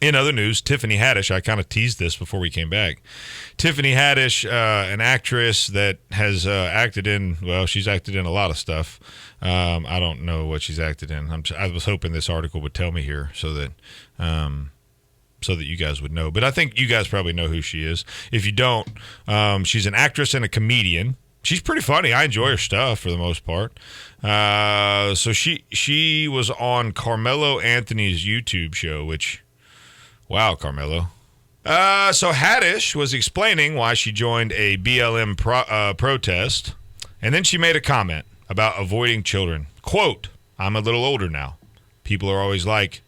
In other news, Tiffany Haddish, I kind of teased this before we came back. Tiffany Haddish, an actress that has acted in, well, she's acted in a lot of stuff. I don't know what she's acted in. I was hoping this article would tell me here so that you guys would know. But I think you guys probably know who she is. If you don't, she's an actress and a comedian. She's pretty funny. I enjoy her stuff for the most part. So she was on Carmelo Anthony's YouTube show, which, wow, Carmelo. So Haddish was explaining why she joined a BLM protest, and then she made a comment about avoiding children. Quote, "I'm a little older now. People are always like,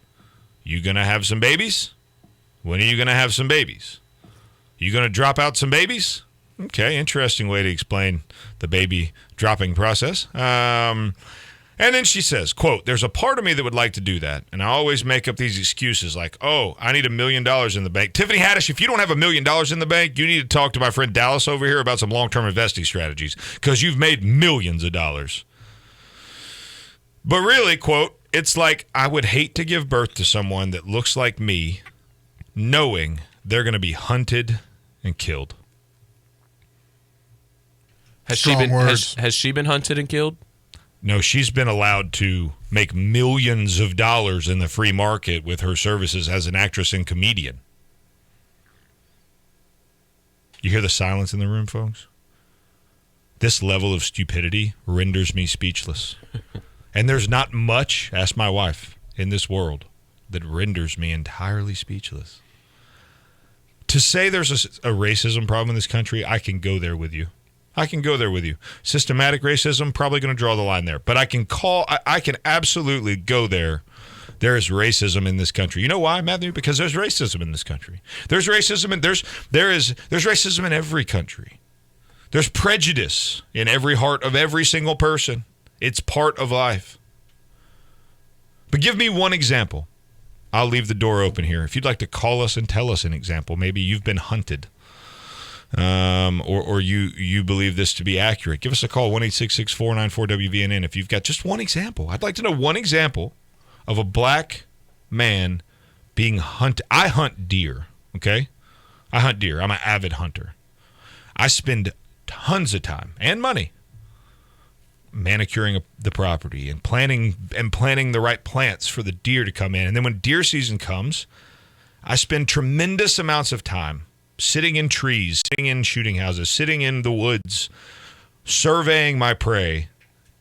you going to have some babies? When are you going to have some babies? You going to drop out some babies?" Okay, interesting way to explain the baby dropping process. And then she says, quote, "There's a part of me that would like to do that, and I always make up these excuses like, oh, I need $1 million in the bank." Tiffany Haddish, if you don't have $1 million in the bank, you need to talk to my friend Dallas over here about some long-term investing strategies because you've made millions of dollars. But really, quote, "It's like I would hate to give birth to someone that looks like me knowing they're going to be hunted and killed." Has she been hunted and killed? No, she's been allowed to make millions of dollars in the free market with her services as an actress and comedian. You hear the silence in the room, folks? This level of stupidity renders me speechless. And there's not much, ask my wife, in this world that renders me entirely speechless. To say there's a racism problem in this country, I can go there with you. Systematic racism, probably going to draw the line there. But I can absolutely go there. There is racism in this country. You know why, Matthew? Because there's racism in this country. There's racism and there's racism in every country. There's prejudice in every heart of every single person. It's part of life. But give me one example. I'll leave the door open here. If you'd like to call us and tell us an example, maybe you've been hunted. Or you believe this to be accurate, give us a call, 1-866-494-WVNN. If you've got just one example, I'd like to know one example of a black man being hunted. I hunt deer, okay? I hunt deer. I'm an avid hunter. I spend tons of time and money manicuring the property and planting the right plants for the deer to come in. And then when deer season comes, I spend tremendous amounts of time sitting in trees, sitting in shooting houses, sitting in the woods, surveying my prey,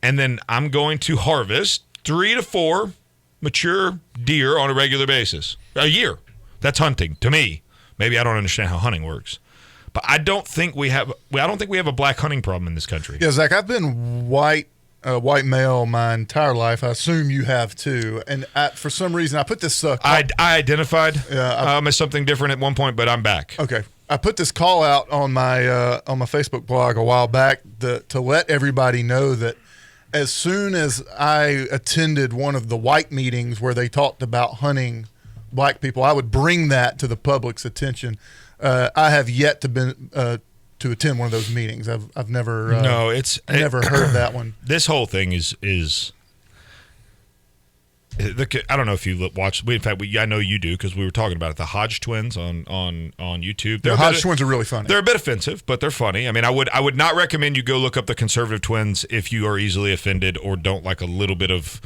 and then I'm going to harvest 3 to 4 mature deer on a regular basis. A year. That's hunting to me. Maybe I don't understand how hunting works. But I don't think we have a black hunting problem in this country. Yeah, Zach, I've been white male my entire life. I assume you have too. And for some reason, I put this. I identified as something different at one point, but I'm back. Okay, I put this call out on my Facebook blog a while back to let everybody know that as soon as I attended one of the white meetings where they talked about hunting black people, I would bring that to the public's attention. I have yet to attend one of those meetings. I've never never heard that one. This whole thing is I don't know if you watched. In fact, I know you do because we were talking about it. The Hodge twins on YouTube. The Hodge twins are really funny. They're a bit offensive, but they're funny. I mean, I would not recommend you go look up the conservative twins if you are easily offended or don't like a little bit of,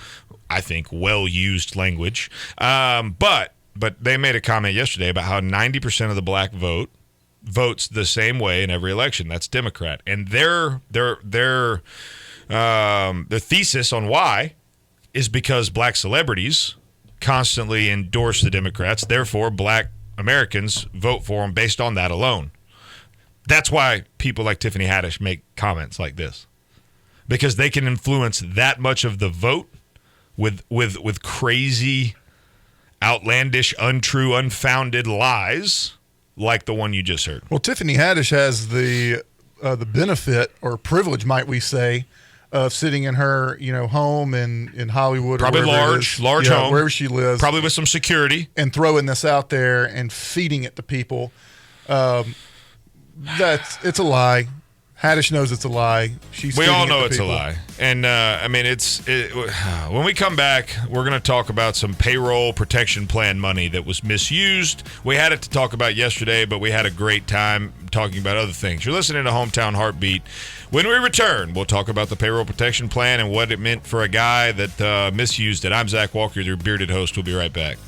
I think, well-used language. But they made a comment yesterday about how 90% of the black votes the same way in every election. That's Democrat, and their thesis on why is because black celebrities constantly endorse the Democrats. Therefore, black Americans vote for them based on that alone. That's why people like Tiffany Haddish make comments like this, because they can influence that much of the vote with crazy, outlandish, untrue, unfounded lies like the one you just heard. Well, Tiffany Haddish has the benefit or privilege, might we say, of sitting in her home in Hollywood, probably or large home, wherever she lives, probably with some security, and throwing this out there and feeding it to people. It's a lie. Haddish knows it's a lie. We all know it's a lie. And, I mean, when we come back, we're going to talk about some payroll protection plan money that was misused. We had it to talk about yesterday, but we had a great time talking about other things. You're listening to Hometown Heartbeat. When we return, we'll talk about the payroll protection plan and what it meant for a guy that misused it. I'm Zach Walker, your bearded host. We'll be right back.